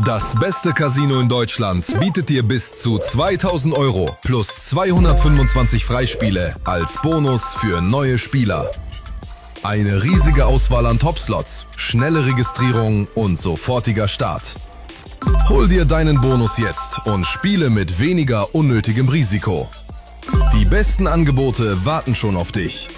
Das beste Casino in Deutschland bietet dir bis zu 2000 Euro plus 225 Freispiele als Bonus für neue Spieler. Eine riesige Auswahl an Topslots, schnelle Registrierung und sofortiger Start. Hol dir deinen Bonus jetzt und spiele mit weniger unnötigem Risiko. Die besten Angebote warten schon auf dich.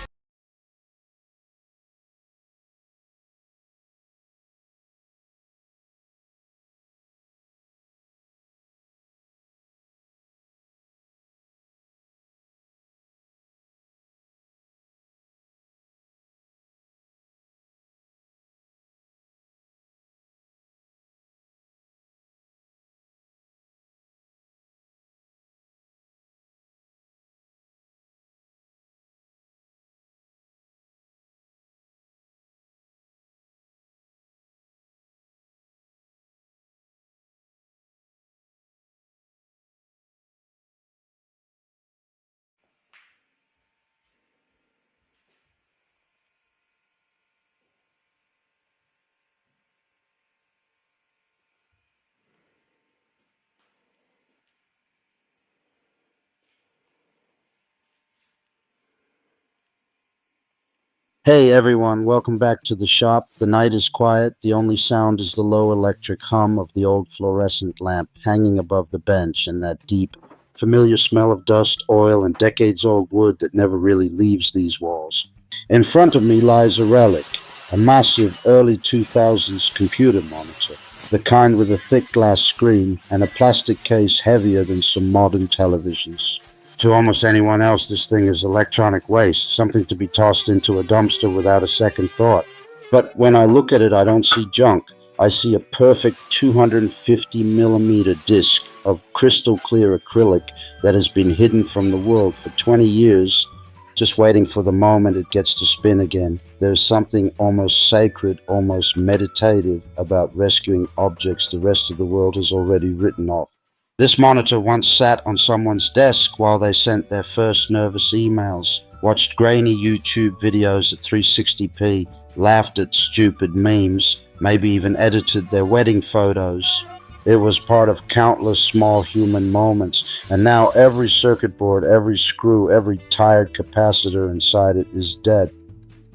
Hey everyone, welcome back to the shop. The night is quiet. The only sound is the low electric hum of the old fluorescent lamp hanging above the bench and that deep, familiar smell of dust, oil, and decades-old wood that never really leaves these walls. In front of me lies a relic, a massive early 2000s computer monitor, the kind with a thick glass screen and a plastic case heavier than some modern televisions. To almost anyone else, this thing is electronic waste, something to be tossed into a dumpster without a second thought. But when I look at it, I don't see junk. I see a perfect 250 millimeter disc of crystal clear acrylic that has been hidden from the world for 20 years, just waiting for the moment it gets to spin again. There's something almost sacred, almost meditative about rescuing objects the rest of the world has already written off. This monitor once sat on someone's desk while they sent their first nervous emails, watched grainy YouTube videos at 360p, laughed at stupid memes, maybe even edited their wedding photos. It was part of countless small human moments, and now every circuit board, every screw, every tired capacitor inside it is dead,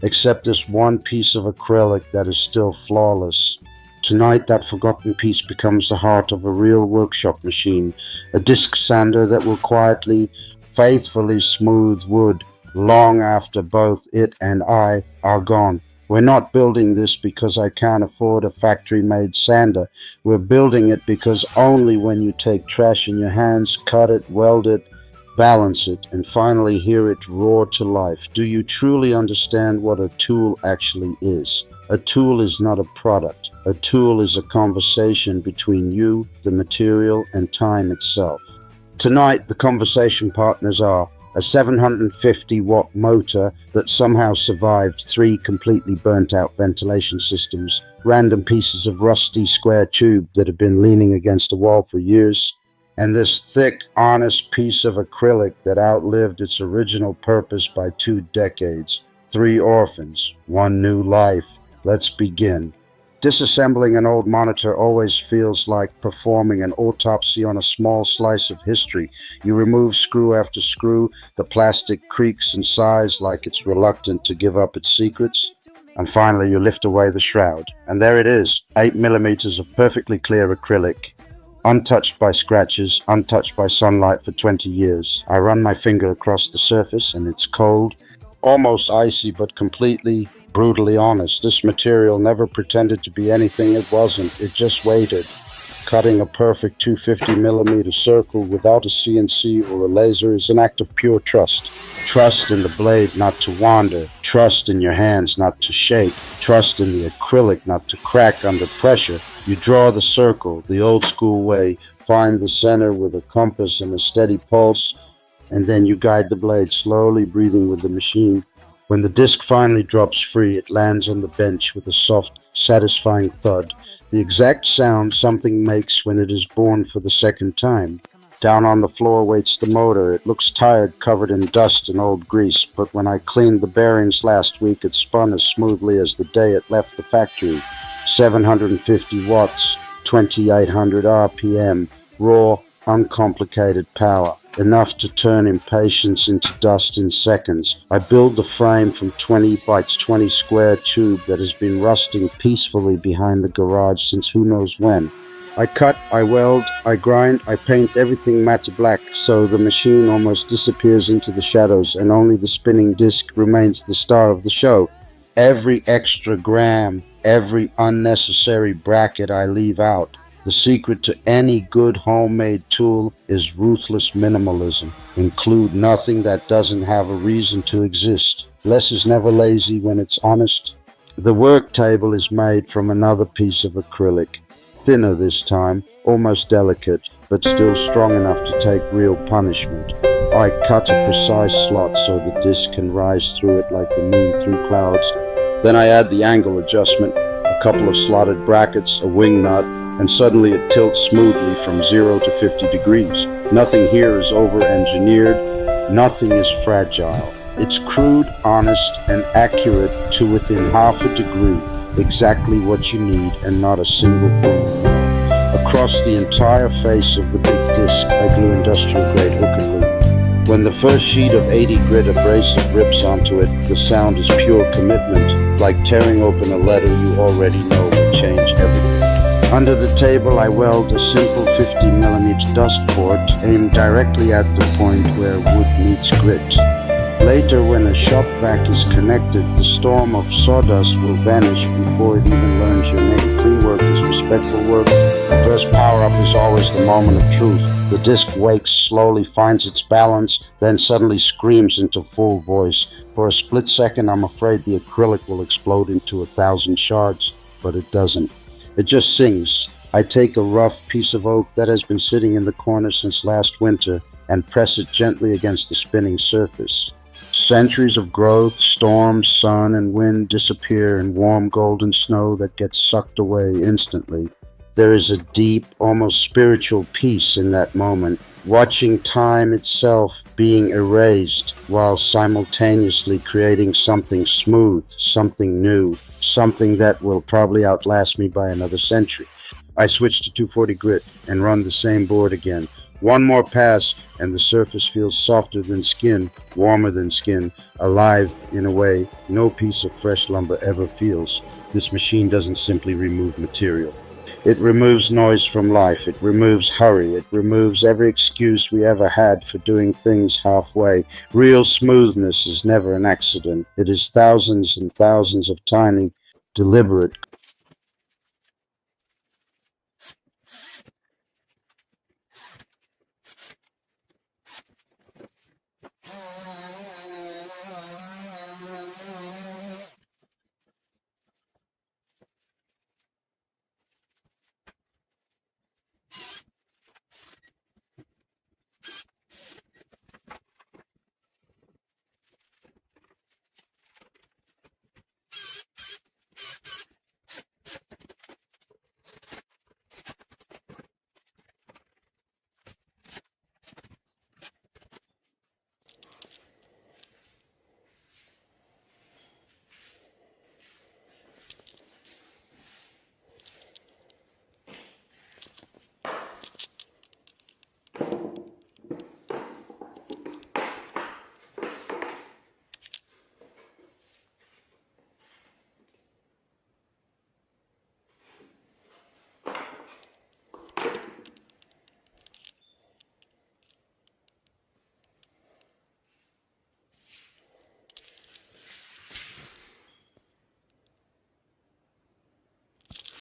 except this one piece of acrylic that is still flawless. Tonight, that forgotten piece becomes the heart of a real workshop machine, a disc sander that will quietly, faithfully smooth wood long after both it and I are gone. We're not building this because I can't afford a factory-made sander. We're building it because only when you take trash in your hands, cut it, weld it, balance it, and finally hear it roar to life, do you truly understand what a tool actually is. A tool is not a product. A tool is a conversation between you, the material, and time itself. Tonight, the conversation partners are a 750-watt motor that somehow survived 3 completely burnt-out ventilation systems, random pieces of rusty square tube that have been leaning against a wall for years, and this thick, honest piece of acrylic that outlived its original purpose by 2 decades. 3 orphans, 1 new life. Let's begin. Disassembling an old monitor always feels like performing an autopsy on a small slice of history. You remove screw after screw, the plastic creaks and sighs like it's reluctant to give up its secrets, and finally you lift away the shroud. And there it is, 8 millimeters of perfectly clear acrylic, untouched by scratches, untouched by sunlight for 20 years. I run my finger across the surface and it's cold, almost icy, but completely brutally honest. This material never pretended to be anything it wasn't. It just waited, cutting a perfect 250 millimeter circle without a CNC or a laser is an act of pure trust. Trust in the blade not to wander, trust in your hands not to shake, trust in the acrylic not to crack under pressure. You draw the circle the old school way, find the center with a compass and a steady pulse, and then you guide the blade slowly, breathing with the machine. When the disc finally drops free, it lands on the bench with a soft, satisfying thud, the exact sound something makes when it is born for the second time. Down on the floor waits the motor. It looks tired, covered in dust and old grease, but when I cleaned the bearings last week, it spun as smoothly as the day it left the factory. 750 watts, 2800 RPM, raw, uncomplicated power, enough to turn impatience into dust in seconds. I build the frame from 20 by 20 square tube that has been rusting peacefully behind the garage since who knows when. I cut, I weld, I grind, I paint everything matte black so the machine almost disappears into the shadows and only the spinning disc remains the star of the show. Every extra gram, every unnecessary bracket I leave out. The secret to any good homemade tool is ruthless minimalism. Include nothing that doesn't have a reason to exist. Less is never lazy when it's honest. The work table is made from another piece of acrylic. Thinner this time, almost delicate, but still strong enough to take real punishment. I cut a precise slot so the disc can rise through it like the moon through clouds. Then I add the angle adjustment, a couple of slotted brackets, a wing nut, and suddenly it tilts smoothly from 0 to 50 degrees. Nothing here is over-engineered, nothing is fragile. It's crude, honest, and accurate to within half a degree, exactly what you need and not a single thing. Across the entire face of the big disc, I glue industrial-grade hook and loop. When the first sheet of 80 grit abrasive rips onto it, the sound is pure commitment, like tearing open a letter you already know will change everything. Under the table, I weld a simple 50mm dust port aimed directly at the point where wood meets grit. Later, when a shop vac is connected, the storm of sawdust will vanish before it even learns your name. Clean work is respectful work. The first power-up is always the moment of truth. The disc wakes, slowly finds its balance, then suddenly screams into full voice. For a split second, I'm afraid the acrylic will explode into 1,000 shards, but it doesn't. It just sings. I take a rough piece of oak that has been sitting in the corner since last winter and press it gently against the spinning surface. Centuries of growth, storms, sun, and wind disappear in warm golden snow that gets sucked away instantly. There is a deep, almost spiritual peace in that moment, watching time itself being erased while simultaneously creating something smooth, something new, something that will probably outlast me by another century. I switch to 240 grit and run the same board again. One more pass and the surface feels softer than skin, warmer than skin, alive in a way no piece of fresh lumber ever feels. This machine doesn't simply remove material. It removes noise from life. It removes hurry. It removes every excuse we ever had for doing things halfway. Real smoothness is never an accident. It is thousands and thousands of tiny, deliberate